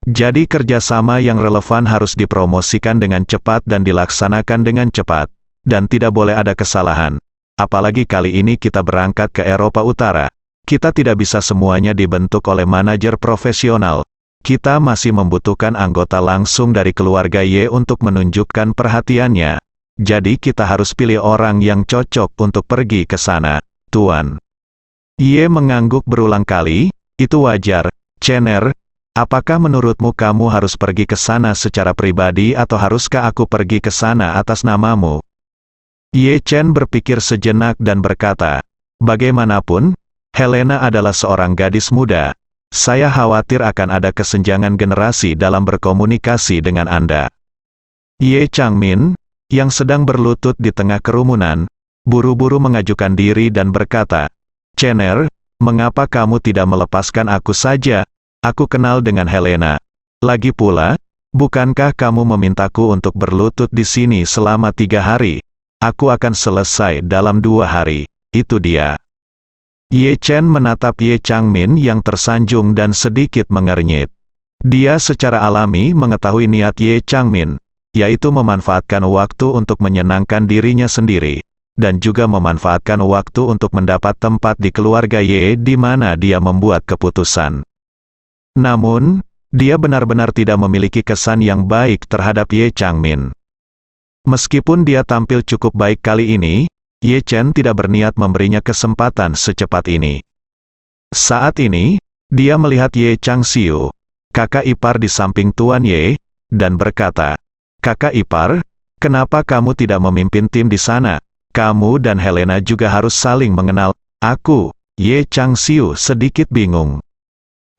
Jadi kerjasama yang relevan harus dipromosikan dengan cepat dan dilaksanakan dengan cepat, dan tidak boleh ada kesalahan. Apalagi kali ini kita berangkat ke Eropa Utara. Kita tidak bisa semuanya dibentuk oleh manajer profesional. Kita masih membutuhkan anggota langsung dari keluarga Ye untuk menunjukkan perhatiannya. Jadi kita harus pilih orang yang cocok untuk pergi ke sana, Tuan. Ye mengangguk berulang kali, itu wajar, Chener. Apakah menurutmu kamu harus pergi ke sana secara pribadi atau haruskah aku pergi ke sana atas namamu? Ye Chen berpikir sejenak dan berkata, bagaimanapun, Helena adalah seorang gadis muda. Saya khawatir akan ada kesenjangan generasi dalam berkomunikasi dengan Anda. Ye Changmin, yang sedang berlutut di tengah kerumunan, buru-buru mengajukan diri dan berkata, Chener, mengapa kamu tidak melepaskan aku saja? Aku kenal dengan Helena. Lagi pula, bukankah kamu memintaku untuk berlutut di sini selama 3 hari? Aku akan selesai dalam 2 hari. Itu dia. Ye Chen menatap Ye Changmin yang tersanjung dan sedikit mengernyit. Dia secara alami mengetahui niat Ye Changmin, yaitu memanfaatkan waktu untuk menyenangkan dirinya sendiri, dan juga memanfaatkan waktu untuk mendapat tempat di keluarga Ye di mana dia membuat keputusan. Namun, dia benar-benar tidak memiliki kesan yang baik terhadap Ye Changmin. Meskipun dia tampil cukup baik kali ini, Ye Chen tidak berniat memberinya kesempatan secepat ini. Saat ini, dia melihat Ye Changxiu, kakak ipar di samping Tuan Ye, dan berkata, Kakak ipar, kenapa kamu tidak memimpin tim di sana? Kamu dan Helena juga harus saling mengenal. Aku, Ye Changxiu sedikit bingung.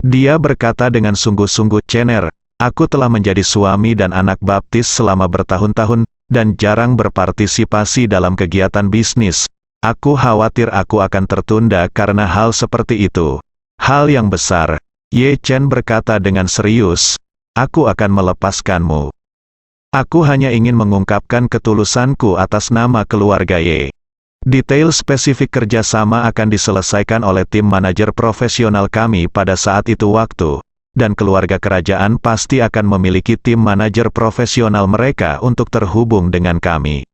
Dia berkata dengan sungguh-sungguh, Chener, aku telah menjadi suami dan anak baptis selama bertahun-tahun, dan jarang berpartisipasi dalam kegiatan bisnis. Aku khawatir aku akan tertunda karena hal seperti itu. Hal yang besar, Ye Chen berkata dengan serius, aku akan melepaskanmu. Aku hanya ingin mengungkapkan ketulusanku atas nama keluarga Ye. Detail spesifik kerjasama akan diselesaikan oleh tim manajer profesional kami pada saat itu waktu, dan keluarga kerajaan pasti akan memiliki tim manajer profesional mereka untuk terhubung dengan kami.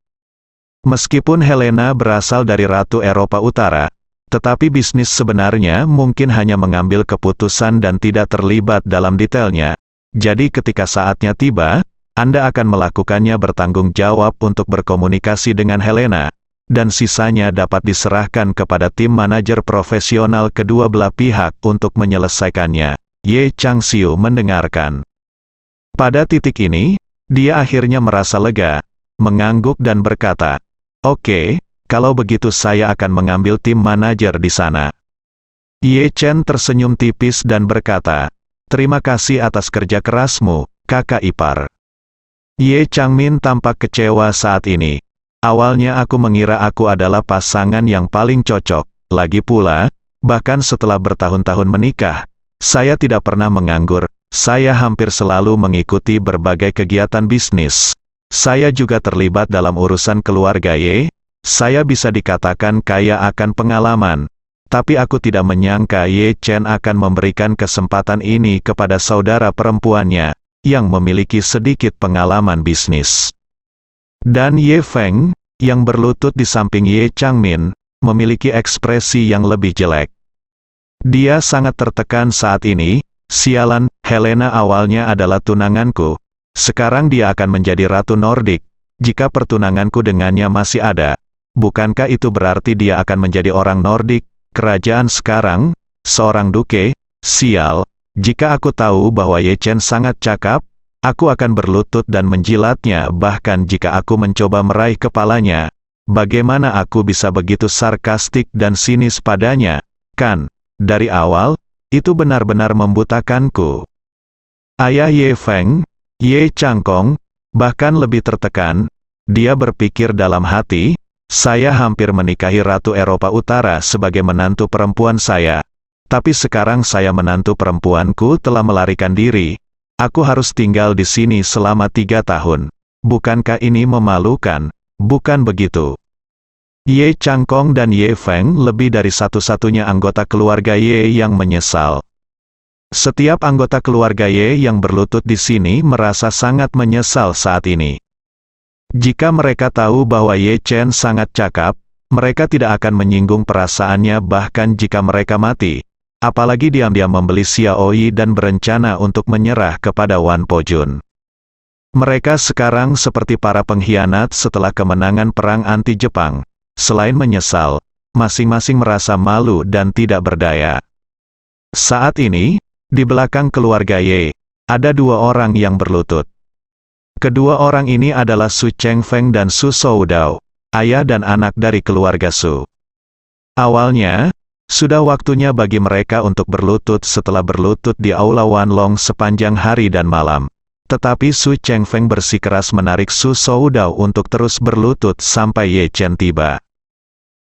Meskipun Helena berasal dari Ratu Eropa Utara, tetapi bisnis sebenarnya mungkin hanya mengambil keputusan dan tidak terlibat dalam detailnya. Jadi ketika saatnya tiba, Anda akan melakukannya bertanggung jawab untuk berkomunikasi dengan Helena, dan sisanya dapat diserahkan kepada tim manajer profesional kedua belah pihak untuk menyelesaikannya. Ye Changxiu mendengarkan. Pada titik ini, dia akhirnya merasa lega, mengangguk dan berkata, Oke, kalau begitu saya akan mengambil tim manajer di sana. Ye Chen tersenyum tipis dan berkata, terima kasih atas kerja kerasmu, kakak ipar. Ye Changmin tampak kecewa saat ini. Awalnya aku mengira aku adalah pasangan yang paling cocok. Lagi pula, bahkan setelah bertahun-tahun menikah, saya tidak pernah menganggur. Saya hampir selalu mengikuti berbagai kegiatan bisnis. Saya juga terlibat dalam urusan keluarga Ye. Saya bisa dikatakan kaya akan pengalaman. Tapi aku tidak menyangka Ye Chen akan memberikan kesempatan ini kepada saudara perempuannya, yang memiliki sedikit pengalaman bisnis. Dan Ye Feng, yang berlutut di samping Ye Changmin, memiliki ekspresi yang lebih jelek. Dia sangat tertekan saat ini. Sialan, Helena awalnya adalah tunanganku. Sekarang dia akan menjadi Ratu Nordik. Jika pertunanganku dengannya masih ada, bukankah itu berarti dia akan menjadi orang Nordik, kerajaan sekarang, seorang duke? Sial, jika aku tahu bahwa Ye Chen sangat cakap, aku akan berlutut dan menjilatnya. Bahkan jika aku mencoba meraih kepalanya, bagaimana aku bisa begitu sarkastik dan sinis padanya? Kan, dari awal, itu benar-benar membutakanku. Ayah Ye Feng, Ye Changkong, bahkan lebih tertekan. Dia berpikir dalam hati, saya hampir menikahi Ratu Eropa Utara sebagai menantu perempuan saya. Tapi sekarang menantu perempuanku telah melarikan diri. Aku harus tinggal di sini selama 3 tahun. bukankah ini memalukan? Bukan begitu. Ye Changkong dan Ye Feng lebih dari satu-satunya anggota keluarga Ye yang menyesal. Setiap anggota keluarga Ye yang berlutut di sini merasa sangat menyesal saat ini. Jika mereka tahu bahwa Ye Chen sangat cakap, mereka tidak akan menyinggung perasaannya bahkan jika mereka mati. Apalagi diam-diam membeli Xiao Yi dan berencana untuk menyerah kepada Wan Pojun. Mereka sekarang seperti para pengkhianat setelah kemenangan perang anti-Jepang. Selain menyesal, masing-masing merasa malu dan tidak berdaya. Saat ini, di belakang keluarga Ye, ada dua orang yang berlutut. Kedua orang ini adalah Su Chengfeng dan Su Soudao, ayah dan anak dari keluarga Su. Awalnya, sudah waktunya bagi mereka untuk berlutut setelah berlutut di Aula Wanlong sepanjang hari dan malam. Tetapi Su Chengfeng bersikeras menarik Su Soudao untuk terus berlutut sampai Ye Chen tiba.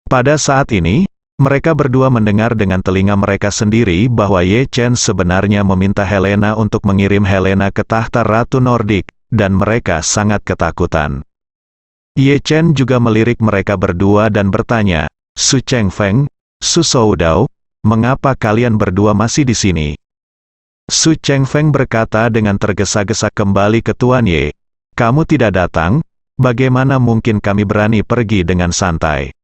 Pada saat ini, mereka berdua mendengar dengan telinga mereka sendiri bahwa Ye Chen sebenarnya meminta Helena untuk mengirim Helena ke tahta Ratu Nordik, dan mereka sangat ketakutan. Ye Chen juga melirik mereka berdua dan bertanya, Su Chengfeng, Su Soudao, mengapa kalian berdua masih di sini? Su Chengfeng berkata dengan tergesa-gesa kembali ke Tuan Ye, kamu tidak datang, bagaimana mungkin kami berani pergi dengan santai?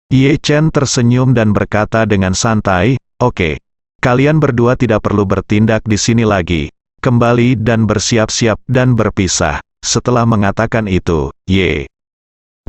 Ye Chen tersenyum dan berkata dengan santai, oke, kalian berdua tidak perlu bertindak di sini lagi, kembali dan bersiap-siap dan berpisah. Setelah mengatakan itu, Ye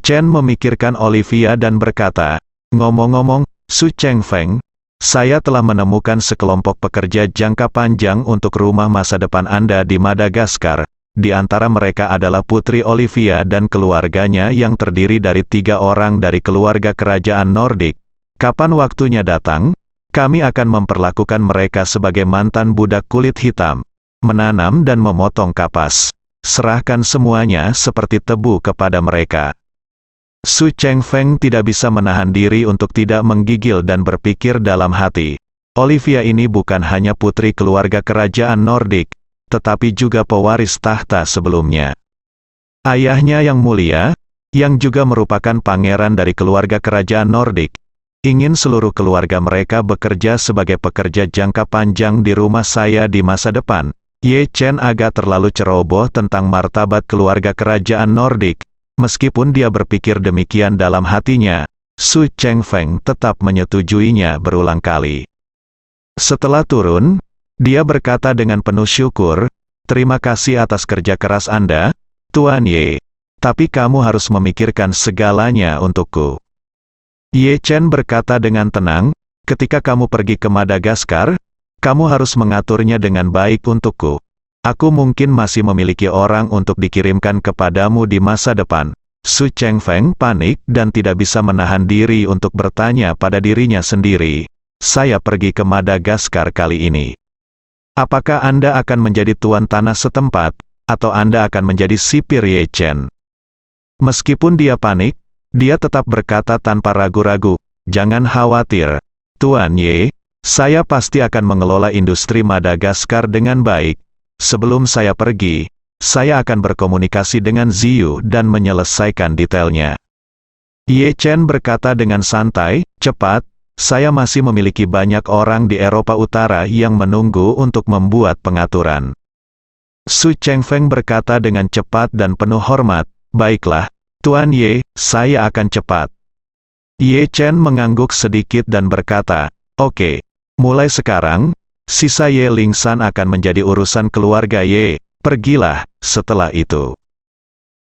Chen memikirkan Olivia dan berkata, ngomong-ngomong, Su Chengfeng, saya telah menemukan sekelompok pekerja jangka panjang untuk rumah masa depan Anda di Madagaskar. Di antara mereka adalah Putri Olivia dan keluarganya yang terdiri dari 3 orang dari keluarga kerajaan Nordik. Kapan waktunya datang, kami akan memperlakukan mereka sebagai mantan budak kulit hitam, menanam dan memotong kapas. Serahkan semuanya seperti tebu kepada mereka. Su Chengfeng tidak bisa menahan diri untuk tidak menggigil dan berpikir dalam hati. Olivia ini bukan hanya putri keluarga kerajaan Nordik, tetapi juga pewaris tahta sebelumnya. Ayahnya yang mulia, yang juga merupakan pangeran dari keluarga kerajaan Nordik, ingin seluruh keluarga mereka bekerja sebagai pekerja jangka panjang di rumah saya di masa depan. Ye Chen agak terlalu ceroboh tentang martabat keluarga kerajaan Nordik. Meskipun dia berpikir demikian dalam hatinya, Su Chengfeng tetap menyetujuinya berulang kali. Setelah turun, dia berkata dengan penuh syukur, terima kasih atas kerja keras Anda, Tuan Ye, tapi kamu harus memikirkan segalanya untukku. Ye Chen berkata dengan tenang, ketika kamu pergi ke Madagaskar, kamu harus mengaturnya dengan baik untukku. Aku mungkin masih memiliki orang untuk dikirimkan kepadamu di masa depan. Su Chengfeng panik dan tidak bisa menahan diri untuk bertanya pada dirinya sendiri. Saya pergi ke Madagaskar kali ini. Apakah Anda akan menjadi tuan tanah setempat, atau Anda akan menjadi sipir Ye Chen? Meskipun dia panik, dia tetap berkata tanpa ragu-ragu, jangan khawatir, Tuan Ye, saya pasti akan mengelola industri Madagaskar dengan baik. Sebelum saya pergi, saya akan berkomunikasi dengan Ziyu dan menyelesaikan detailnya. Ye Chen berkata dengan santai, cepat, saya masih memiliki banyak orang di Eropa Utara yang menunggu untuk membuat pengaturan. Su Chengfeng berkata dengan cepat dan penuh hormat, baiklah, Tuan Ye, saya akan cepat. Ye Chen mengangguk sedikit dan berkata, oke, mulai sekarang, sisa Ye Lingsan akan menjadi urusan keluarga Ye, pergilah. Setelah itu,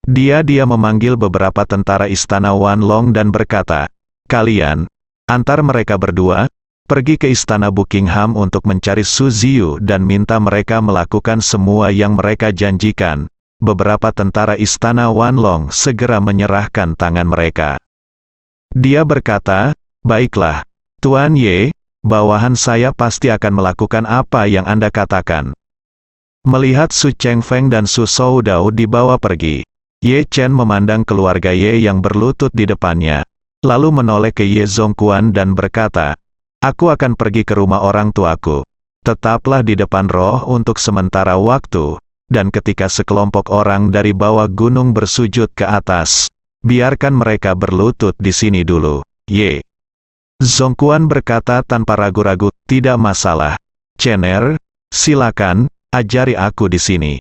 dia memanggil beberapa tentara istana Wanlong dan berkata, kalian, antar mereka berdua, pergi ke istana Buckingham untuk mencari Su Ziyu dan minta mereka melakukan semua yang mereka janjikan. Beberapa tentara istana Wanlong segera menyerahkan tangan mereka. Dia berkata, baiklah, Tuan Ye, bawahan saya pasti akan melakukan apa yang Anda katakan. Melihat Su Chengfeng dan Su Soudao dibawa pergi, Ye Chen memandang keluarga Ye yang berlutut di depannya, lalu menoleh ke Ye Zongquan dan berkata, aku akan pergi ke rumah orang tuaku. Tetaplah di depan roh untuk sementara waktu, dan ketika sekelompok orang dari bawah gunung bersujud ke atas, biarkan mereka berlutut di sini dulu. Ye Zongquan berkata tanpa ragu-ragu, tidak masalah. Chen, silakan, ajari aku di sini.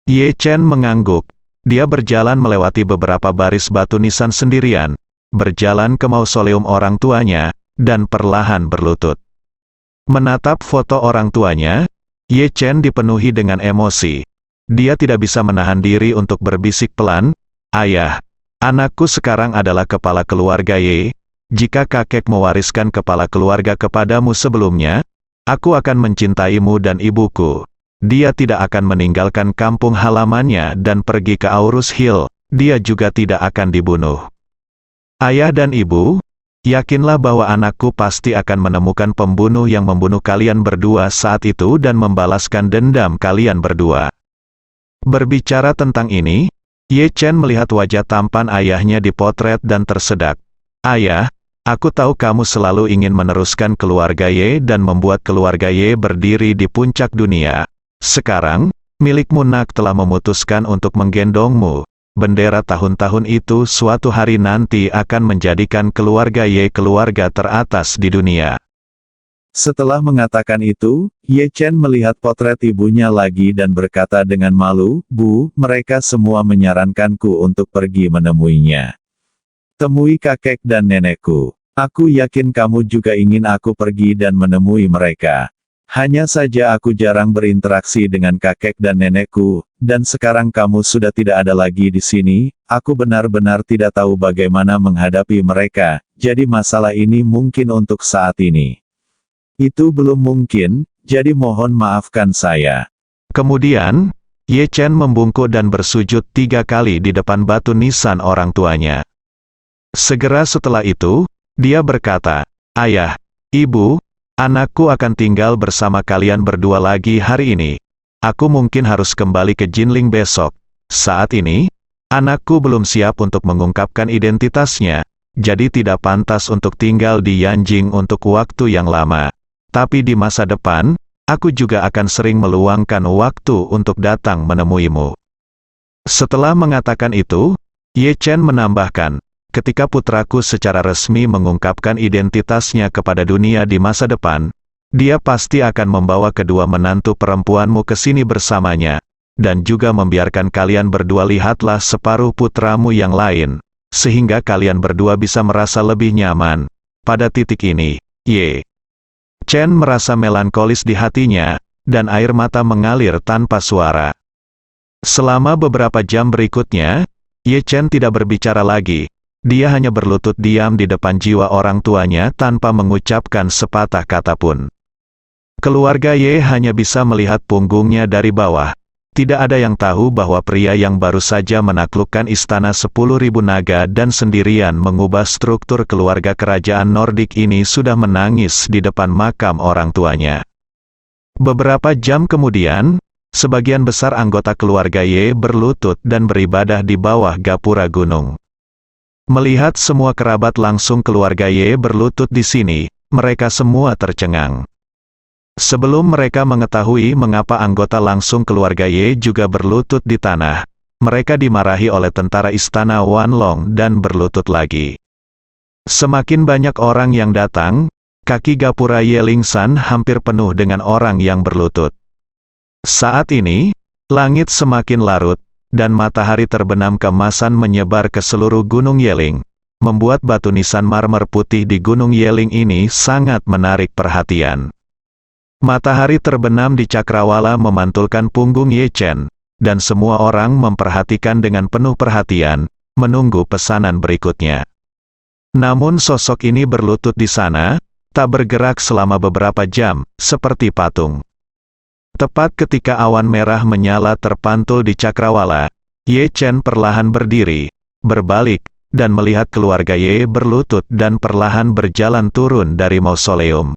Ye Chen mengangguk. Dia berjalan melewati beberapa baris batu nisan sendirian, berjalan ke mausoleum orang tuanya, dan perlahan berlutut. Menatap foto orang tuanya, Ye Chen dipenuhi dengan emosi. Dia tidak bisa menahan diri untuk berbisik pelan, "Ayah, anakku sekarang adalah kepala keluarga Ye. Jika kakek mewariskan kepala keluarga kepadamu sebelumnya, aku akan mencintaimu dan ibuku. Dia tidak akan meninggalkan kampung halamannya dan pergi ke Aurus Hill. Dia juga tidak akan dibunuh. Ayah dan ibu, yakinlah bahwa anakku pasti akan menemukan pembunuh yang membunuh kalian berdua saat itu dan membalaskan dendam kalian berdua." Berbicara tentang ini, Ye Chen melihat wajah tampan ayahnya dipotret dan tersedak. "Ayah, aku tahu kamu selalu ingin meneruskan keluarga Ye dan membuat keluarga Ye berdiri di puncak dunia. Sekarang, milikmu Nak telah memutuskan untuk menggendongmu. Bendera tahun-tahun itu suatu hari nanti akan menjadikan keluarga Ye keluarga teratas di dunia." Setelah mengatakan itu, Ye Chen melihat potret ibunya lagi dan berkata dengan malu, "Bu, mereka semua menyarankanku untuk pergi menemuinya. Temui kakek dan nenekku. Aku yakin kamu juga ingin aku pergi dan menemui mereka. Hanya saja aku jarang berinteraksi dengan kakek dan nenekku, dan sekarang kamu sudah tidak ada lagi di sini, aku benar-benar tidak tahu bagaimana menghadapi mereka, jadi masalah ini mungkin untuk saat ini. Itu belum mungkin, jadi mohon maafkan saya." Kemudian, Ye Chen membungkuk dan bersujud 3 kali di depan batu nisan orang tuanya. Segera setelah itu, dia berkata, "Ayah, Ibu, anakku akan tinggal bersama kalian berdua lagi hari ini. Aku mungkin harus kembali ke Jinling besok. Saat ini, anakku belum siap untuk mengungkapkan identitasnya, jadi tidak pantas untuk tinggal di Yanjing untuk waktu yang lama. Tapi di masa depan, aku juga akan sering meluangkan waktu untuk datang menemuimu." Setelah mengatakan itu, Ye Chen menambahkan, "Ketika putraku secara resmi mengungkapkan identitasnya kepada dunia di masa depan, dia pasti akan membawa kedua menantu perempuanmu ke sini bersamanya, dan juga membiarkan kalian berdua lihatlah separuh putramu yang lain, sehingga kalian berdua bisa merasa lebih nyaman." Pada titik ini, Ye Chen merasa melankolis di hatinya, dan air mata mengalir tanpa suara. Selama beberapa jam berikutnya, Ye Chen tidak berbicara lagi. Dia hanya berlutut diam di depan jiwa orang tuanya tanpa mengucapkan sepatah kata pun. Keluarga Ye hanya bisa melihat punggungnya dari bawah. Tidak ada yang tahu bahwa pria yang baru saja menaklukkan istana 10.000 naga dan sendirian mengubah struktur keluarga kerajaan Nordik ini sudah menangis di depan makam orang tuanya. Beberapa jam kemudian, sebagian besar anggota keluarga Ye berlutut dan beribadah di bawah gapura gunung. Melihat semua kerabat langsung keluarga Ye berlutut di sini, mereka semua tercengang. Sebelum mereka mengetahui mengapa anggota langsung keluarga Ye juga berlutut di tanah, mereka dimarahi oleh tentara istana Wanlong dan berlutut lagi. Semakin banyak orang yang datang, kaki gapura Ye Lingsan hampir penuh dengan orang yang berlutut. Saat ini, langit semakin larut, dan matahari terbenam keemasan menyebar ke seluruh Gunung Yeling, membuat batu nisan marmer putih di Gunung Yeling ini sangat menarik perhatian. Matahari terbenam di cakrawala memantulkan punggung Ye Chen, dan semua orang memperhatikan dengan penuh perhatian, menunggu pesanan berikutnya. Namun sosok ini berlutut di sana, tak bergerak selama beberapa jam, seperti patung. Tepat ketika awan merah menyala terpantul di cakrawala, Ye Chen perlahan berdiri, berbalik, dan melihat keluarga Ye berlutut dan perlahan berjalan turun dari mausoleum.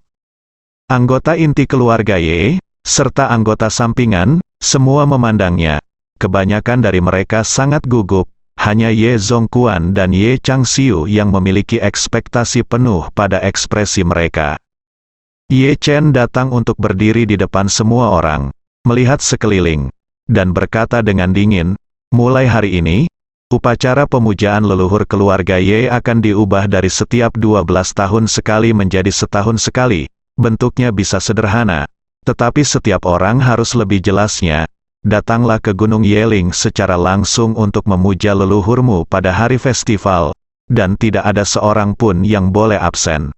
Anggota inti keluarga Ye, serta anggota sampingan, semua memandangnya. Kebanyakan dari mereka sangat gugup, hanya Ye Zongquan dan Ye Changxiu yang memiliki ekspektasi penuh pada ekspresi mereka. Ye Chen datang untuk berdiri di depan semua orang, melihat sekeliling, dan berkata dengan dingin, mulai hari ini, upacara pemujaan leluhur keluarga Ye akan diubah dari setiap 12 tahun sekali menjadi setahun sekali. Bentuknya bisa sederhana, tetapi setiap orang harus lebih jelasnya. Datanglah ke Gunung Yeling secara langsung untuk memuja leluhurmu pada hari festival, dan tidak ada seorang pun yang boleh absen.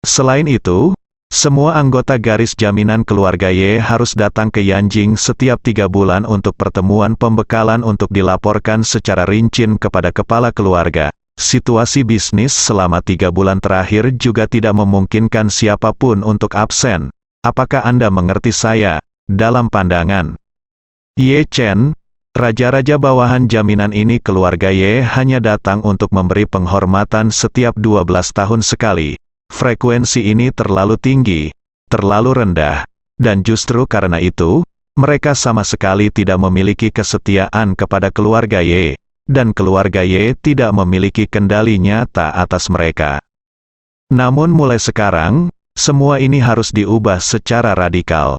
Selain itu, semua anggota garis jaminan keluarga Ye harus datang ke Yanjing setiap 3 bulan untuk pertemuan pembekalan untuk dilaporkan secara rinci kepada kepala keluarga. Situasi bisnis selama 3 bulan terakhir juga tidak memungkinkan siapapun untuk absen. Apakah Anda mengerti saya? Dalam pandangan Ye Chen, raja-raja bawahan jaminan ini keluarga Ye hanya datang untuk memberi penghormatan setiap 12 tahun sekali. Frekuensi ini terlalu tinggi, terlalu rendah, dan justru karena itu, mereka sama sekali tidak memiliki kesetiaan kepada keluarga Ye, dan keluarga Ye tidak memiliki kendali nyata atas mereka. Namun mulai sekarang, semua ini harus diubah secara radikal.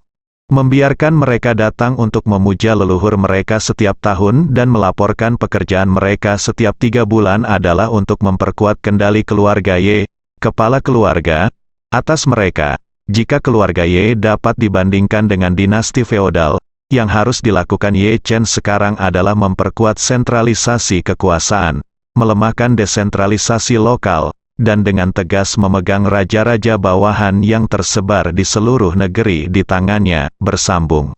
Membiarkan mereka datang untuk memuja leluhur mereka setiap tahun dan melaporkan pekerjaan mereka setiap 3 bulan adalah untuk memperkuat kendali keluarga Ye, kepala keluarga, atas mereka. Jika keluarga Ye dapat dibandingkan dengan dinasti feodal, yang harus dilakukan Ye Chen sekarang adalah memperkuat sentralisasi kekuasaan, melemahkan desentralisasi lokal, dan dengan tegas memegang raja-raja bawahan yang tersebar di seluruh negeri di tangannya, bersambung.